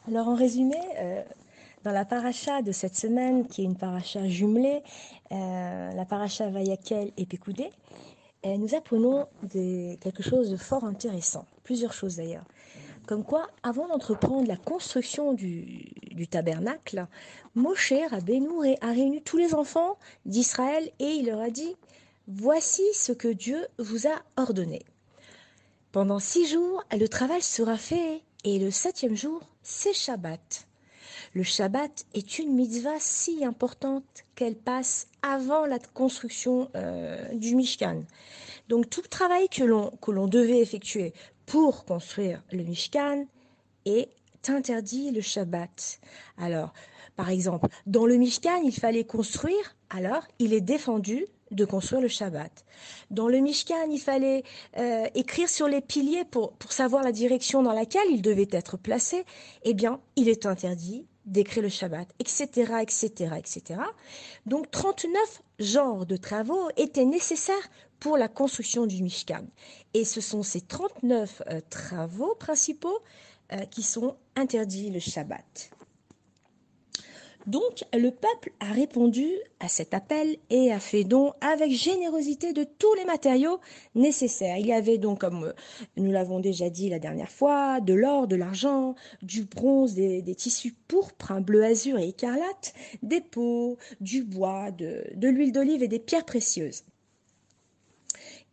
Alors en résumé, dans la paracha de cette semaine, qui est une paracha jumelée, la paracha Vayakel et Pécoudé, nous apprenons quelque chose de fort intéressant, plusieurs choses d'ailleurs. Comme quoi, avant d'entreprendre la construction du tabernacle, Moshe Rabbeinu a réuni tous les enfants d'Israël et il leur a dit, voici ce que Dieu vous a ordonné. Pendant 6 jours, le travail sera fait et le septième jour, c'est Shabbat. Le Shabbat est une mitzvah si importante qu'elle passe avant la construction du Mishkan. Donc tout le travail que l'on devait effectuer pour construire le Mishkan est interdit le Shabbat. Alors, par exemple, dans le Mishkan, il fallait construire, alors il est défendu de construire le Shabbat. Dans le Mishkan, il fallait écrire sur les piliers pour savoir la direction dans laquelle il devait être placé. Eh bien, il est interdit d'écrire le Shabbat, etc., etc., etc. Donc, 39 genres de travaux étaient nécessaires pour la construction du Mishkan. Et ce sont ces 39 travaux principaux qui sont interdits le Shabbat. Donc le peuple a répondu à cet appel et a fait don avec générosité de tous les matériaux nécessaires. Il y avait donc, comme nous l'avons déjà dit la dernière fois, de l'or, de l'argent, du bronze, des tissus pourpres, bleu azur et écarlate, des pots, du bois, de l'huile d'olive et des pierres précieuses.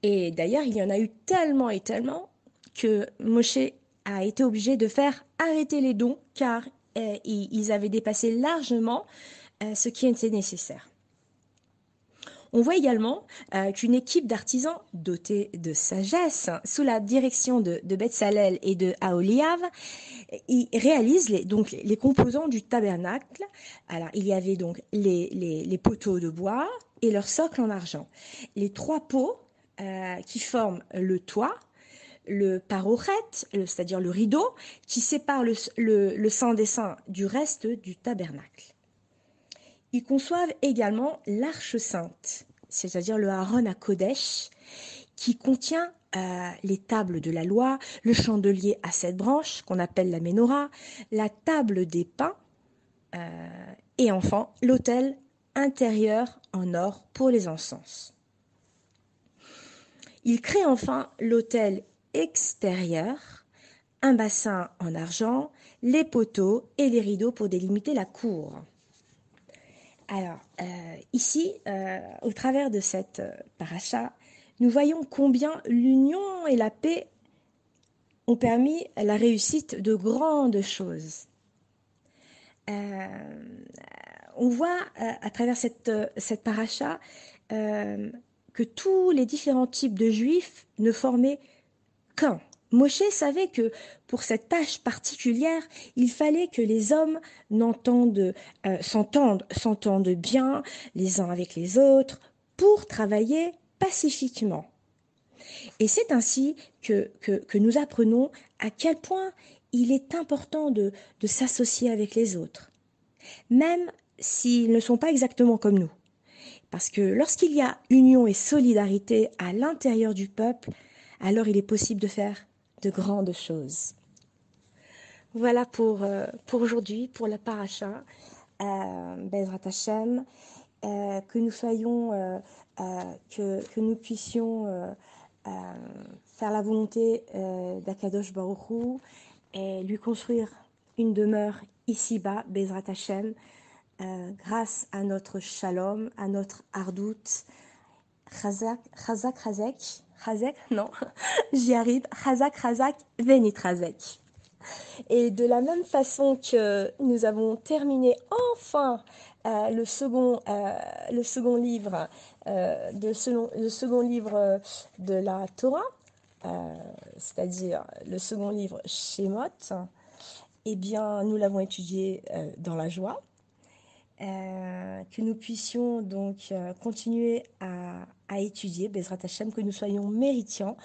Et d'ailleurs, il y en a eu tellement et tellement que Moshe a été obligé de faire arrêter les dons car ils avaient dépassé largement ce qui était nécessaire. On voit également qu'une équipe d'artisans dotés de sagesse, sous la direction de Betsalel et de Aholiav, ils réalisent les composants du tabernacle. Alors, il y avait donc les poteaux de bois et leur socle en argent. Les trois pots qui forment le toit, le parochet, c'est-à-dire le rideau, qui sépare le saint des saints du reste du tabernacle. Ils conçoivent également l'arche sainte, c'est-à-dire le Aaron à Kodesh, qui contient les tables de la loi, le chandelier à 7 branches, qu'on appelle la menorah, la table des pains, et enfin l'autel intérieur en or pour les encens. Il crée enfin l'autel extérieur, un bassin en argent, les poteaux et les rideaux pour délimiter la cour. Alors, ici, au travers de cette paracha, nous voyons combien l'union et la paix ont permis la réussite de grandes choses. On voit à travers cette paracha que tous les différents types de juifs ne formaient qu'un. Moshe savait que pour cette tâche particulière, il fallait que les hommes s'entendent bien les uns avec les autres pour travailler pacifiquement. Et c'est ainsi que nous apprenons à quel point il est important de s'associer avec les autres, même s'ils ne sont pas exactement comme nous. Parce que lorsqu'il y a union et solidarité à l'intérieur du peuple, alors il est possible de faire de grandes choses. Voilà pour aujourd'hui, pour la paracha, Bezrat Hashem, que nous soyons, que nous puissions euh, faire la volonté d'Akadosh Baruch Hu et lui construire une demeure ici-bas, Bezrat Hashem, grâce à notre shalom, à notre ardout, Chazak, non, j'y arrive, Chazak, Venit Chazak. Et de la même façon que nous avons terminé enfin le second livre, le second livre de la Torah, c'est-à-dire le second livre Shemot, eh bien, nous l'avons étudié dans la joie. Que nous puissions donc continuer à étudier, Bezrat Hashem, que nous soyons méritants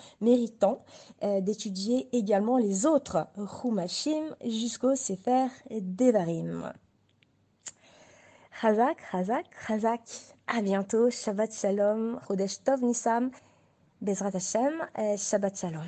d'étudier également les autres Chumashim jusqu'au Sefer Devarim. Chazak, à bientôt, Shabbat Shalom, Chodesh Tov Nisam, Bezrat Hashem, Shabbat Shalom.